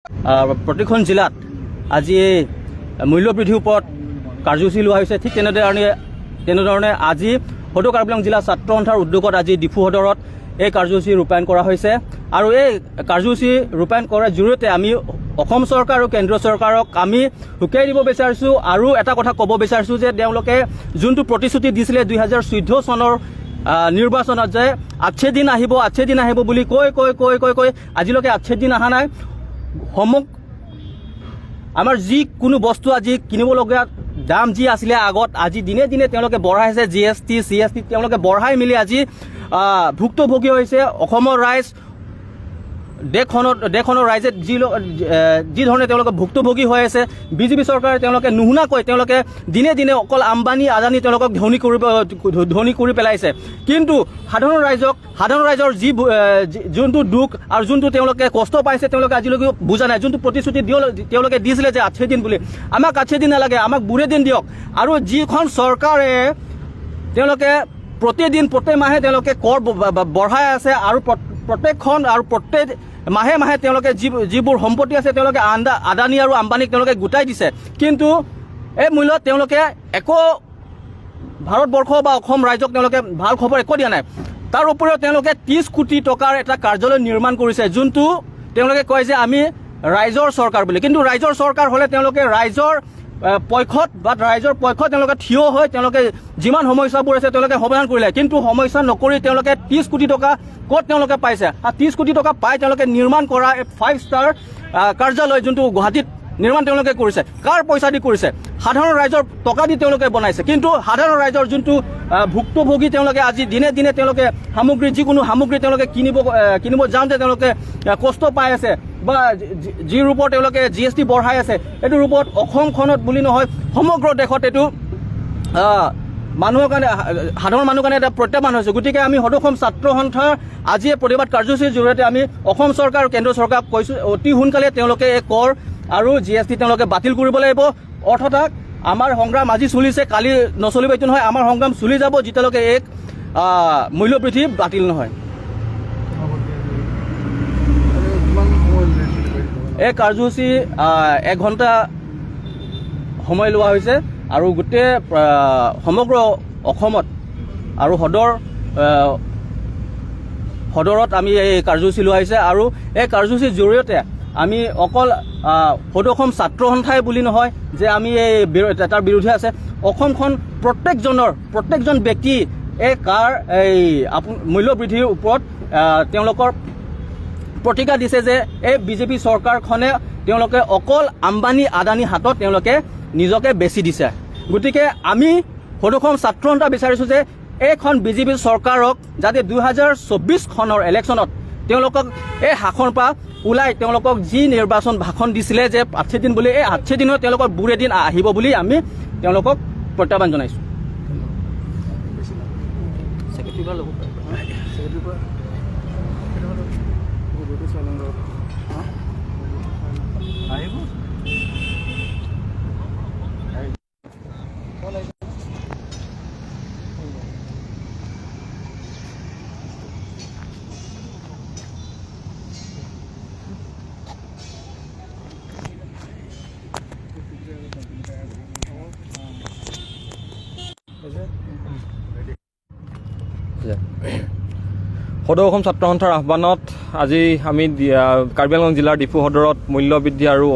প্ৰতিখন জিলাত আজি মূল্য বৃদ্ধিৰ ওপৰত কাৰ্যসূচী লোৱা হৈছে। ঠিক তেনেধৰণে আজি সদৌ কাৰ্বি আংলং জিলা ছাত্ৰ সন্থাৰ উদ্যোগত আজি ডিফু সদৰত এই কাৰ্যসূচী ৰূপায়ণ কৰা হৈছে। আৰু এই কাৰ্যসূচী ৰূপায়ণ কৰাৰ জৰিয়তে আমি অসম চৰকাৰ আৰু কেন্দ্ৰীয় চৰকাৰক আমি সুকিয়াই দিব বিচাৰিছোঁ আৰু এটা কথা ক'ব বিচাৰিছোঁ যে তেওঁলোকে যোনটো প্ৰতিশ্ৰুতি দিছিলে 2014 চনৰ নিৰ্বাচনত যে আঠে দিন আহিব বুলি কৈ আজিলৈকে আঠে দিন অহা নাই। আমাৰ যিকোনো বস্তু আজি কিনিবলগীয়া দাম যি আছিলে আগত আজি দিনে দিনে তেওঁলোকে বঢ়াইছে। GST CST তেওঁলোকে বঢ়াই মেলি আজি ভুক্তভোগী হৈছে অসমৰ ৰাইজ। দেশখনৰ ৰাইজে যি ধৰণে তেওঁলোকে ভুক্তভোগী হৈ আছে, বিজেপি চৰকাৰে তেওঁলোকে নুশুনাকৈ তেওঁলোকে দিনে দিনে অকল আম্বানী আদানী তেওঁলোকক ধনী কৰি পেলাইছে। কিন্তু সাধাৰণ ৰাইজৰ যোনটো দুখ আৰু যোনটো তেওঁলোকে কষ্ট পাইছে তেওঁলোকে আজিলৈকে বুজা নাই। যোনটো প্ৰতিশ্ৰুতি তেওঁলোকে দিছিলে যে 8 দিন বুলি, আমাক 8 দিন নালাগে, আমাক 2 দিন দিয়ক। আৰু যিখন চৰকাৰে তেওঁলোকে প্ৰত্যেক মাহে তেওঁলোকে কৰ বঢ়াই আছে আৰু প্ৰত্যেকখন আৰু প্ৰত্যেক মাহে তেওঁলোকে যিবোৰ সম্পত্তি আছে তেওঁলোকে আদানী আৰু আম্বানীক তেওঁলোকে গোটাই দিছে। কিন্তু এই মূল্যত তেওঁলোকে একো ভাৰতবৰ্ষ বা অসম ৰাইজক তেওঁলোকে ভাল খবৰ একো দিয়া নাই। তাৰ উপৰিও তেওঁলোকে 30 কোটি টকাৰ এটা কাৰ্যালয় নিৰ্মাণ কৰিছে, যোনটো তেওঁলোকে কয় যে আমি ৰাইজৰ চৰকাৰ বুলি। কিন্তু ৰাইজৰ চৰকাৰ হ'লে তেওঁলোকে ৰাইজৰ পক্ষত তেওঁলোকে থিয় হৈ তেওঁলোকে যিমান সমস্যাবোৰ আছে তেওঁলোকে সমাধান কৰিলে। কিন্তু সমস্যা নকৰি তেওঁলোকে 30 কোটি টকা ক'ত তেওঁলোকে পাইছে? 30 কোটি টকা পাই তেওঁলোকে নিৰ্মাণ কৰা 5 ষ্টাৰ কাৰ্যালয় যোনটো গুৱাহাটীত নিৰ্মাণ তেওঁলোকে কৰিছে, কাৰ পইচা দি কৰিছে? সাধাৰণ ৰাইজৰ টকা দি তেওঁলোকে বনাইছে। কিন্তু সাধাৰণ ৰাইজৰ যোনটো ভুক্তভোগী তেওঁলোকে আজি দিনে দিনে তেওঁলোকে যিকোনো সামগ্ৰী তেওঁলোকে কিনিব যাওঁতে তেওঁলোকে কষ্ট পাই আছে বা যি ৰূপত তেওঁলোকে GST বঢ়াই আছে, এইটো ৰূপত অসমখনত বুলি নহয় সমগ্ৰ দেশত এইটো মানুহৰ কাৰণে সাধাৰণ মানুহৰ কাৰণে এটা প্ৰত্যাহ্বান হৈছে। গতিকে আমি সদৌ অসম ছাত্ৰ সন্থাৰ আজি এই প্ৰতিবাদ কাৰ্যসূচীৰ জৰিয়তে আমি অসম চৰকাৰ আৰু কেন্দ্ৰীয় চৰকাৰক কৈছোঁ অতি সোনকালে তেওঁলোকে এই কৰ আৰু GST তেওঁলোকে বাতিল কৰিব লাগিব। অৰ্থাৎ আমাৰ সংগ্ৰাম আজি চলিছে, কালি নচলিব এইটো নহয়। আমাৰ সংগ্ৰাম চলি যাব যেতিয়ালৈকে এক মূল্য বৃদ্ধি বাতিল নহয়। এই কাৰ্যসূচী 1 ঘণ্টা সময় লোৱা হৈছে আৰু গোটেই সমগ্ৰ অসমত আৰু সদৰত আমি এই কাৰ্যসূচী লোৱা হৈছে। আৰু এই কাৰ্যসূচীৰ জৰিয়তে আমি অকল সদৌ অসম ছাত্ৰ সন্থাই বুলি নহয় যে আমি তাৰ বিৰুদ্ধে আছে, অসমখন প্ৰত্যেকজন ব্যক্তি এই মূল্য বৃদ্ধিৰ ওপৰত তেওঁলোকৰ প্ৰতিক্ৰিয়া দিছে যে এই বিজেপি চৰকাৰখনে তেওঁলোকে অকল আম্বানী আদানী হাতত তেওঁলোকে নিজকে বেছি দিছে। গতিকে আমি সদৌ অসম ছাত্ৰ সন্থা বিচাৰিছোঁ যে এইখন বিজেপি চৰকাৰক যাতে 2024 চনৰ ইলেকশ্যনত তেওঁলোকক এই শাসনৰ পৰা ওলাই তেওঁলোকক যি নিৰ্বাচন ভাষণ দিছিলে যে 8 দিন বুলি, এই 8 দিনত তেওঁলোকৰ 2 দিন আহিব বুলি আমি তেওঁলোকক প্ৰত্যাহ্বান জনাইছোঁ। সদৌ অসম ছাত্ৰ সন্থাৰ আহ্বানত আজি আমি কাৰ্বি আংলং জিলাৰ ডিফু সদৰত মূল্য বৃদ্ধি আৰু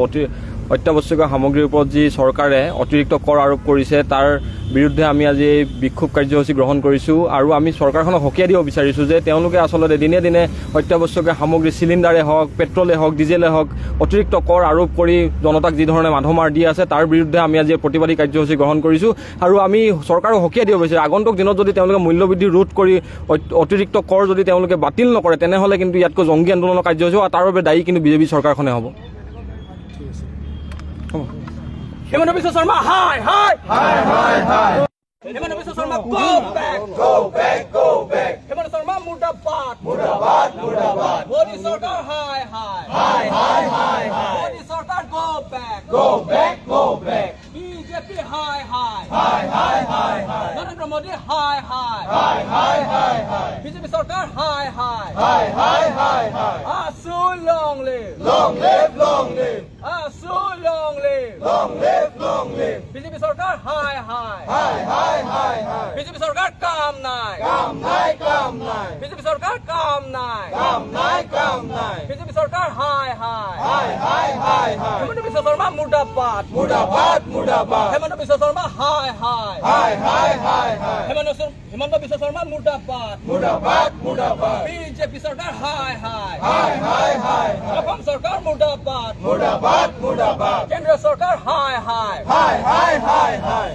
অত্যাৱশ্যকীয় সামগ্ৰীৰ ওপৰত যি চৰকাৰে অতিৰিক্ত কৰ আৰোপ কৰিছে তাৰ বিৰুদ্ধে আমি আজি এই বিক্ষোভ কাৰ্যসূচী গ্ৰহণ কৰিছোঁ। আৰু আমি চৰকাৰখনক সকীয়াই দিব বিচাৰিছোঁ যে তেওঁলোকে আচলতে দিনে দিনে অত্যাৱশ্যকীয় সামগ্ৰী চিলিণ্ডাৰে হওক, পেট্ৰলে হওক, ডিজেলে হওক অতিৰিক্ত কৰ আৰোপ কৰি জনতাক যি ধৰণে মাধমাৰ দি আছে তাৰ বিৰুদ্ধে আমি আজি প্ৰতিবাদী কাৰ্যসূচী গ্ৰহণ কৰিছোঁ। আৰু আমি চৰকাৰক সকীয়াই দিব বিচাৰিছোঁ আগন্তুক দিনত যদি তেওঁলোকে মূল্যবৃদ্ধি ৰোধ কৰি অতিৰিক্ত কৰ যদি তেওঁলোকে বাতিল নকৰে তেনেহ'লে কিন্তু ইয়াতকৈ জংগী আন্দোলনৰ কাৰ্যসূচী আৰু তাৰ বাবে দায়ী কিন্তু বিজেপি চৰকাৰখনে হ'ব। Hemant Biswa Sarma, hi! Hemant Biswa Sarma, go back! Hemant Sarma, murdabad! Modi Sarkar, hi! Modi Sarkar, go back! BJP, hi! Narendra Modi, hi! BJP Sarkar, hi! AASU, long live! long live, long live. BJP চৰকাৰ হাই হাই Hi, hi, hi, hi. BJP চৰকাৰ কাম নাই Come nai, come nai. BJP চৰকাৰ কাম নাই Come nai, come nai. BJP চৰকাৰ হাই হাই Hi, hi, hi, hi. Hemanta Biswa Sarma মুৰ্দাবাদ Mudabad, mudabad. হেমন্ত বিশ্ব শৰ্মা হাই হাই Hi, hi, hi, hi. Hemanta Biswa Sarma মুৰ্দাবাদ Mudabad, mudabad. বিজেপি চৰকাৰ হাই হাই Hi, hi, hi, hi. Assam চৰকাৰ মুৰ্দাবাদ Mudabad, mudabad. কেন্দ্ৰীয় চৰকাৰ হাই হাই Hi, hi, hi, hi.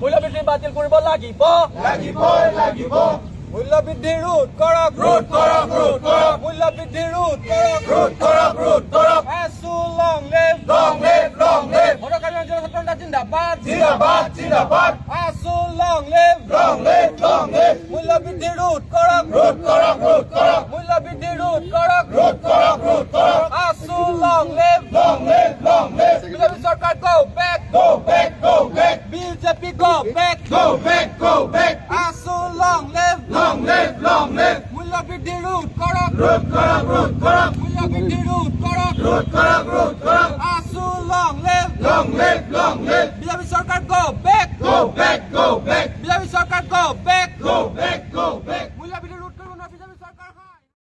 মূল্যবৃদ্ধি বাতিল কৰিব লাগিব Lagibo, lagibo. মূল্যবৃদ্ধি ৰোধ কৰক Root, korok, root, korok. মূল্যবৃদ্ধি ৰোধ কৰক Root, korok, root, korok. AASU long live Long live, long live. সদকাৰী অঞ্চলৰ ছাত্ৰ নেতা জিন্দাবাদ Zindabad, zindabad. AASU long live Long live, long live. মূল্যবৃদ্ধি ৰোধ কৰক Root, korok, root, korok. মূল্যবৃদ্ধি ৰোধ কৰক Root, korok, root, korok. AASU long live Long live, long live. BJP চৰকাৰ go back Go back, go back. BJP go back Go back, go back. AASU long live Long live, long live. মূল্যবৃদ্ধি ৰোধ কৰক Root, korok, root, korok. মূল্যবৃদ্ধি ৰোধ কৰক Root, korok, root, korok. AASU long live Long live, long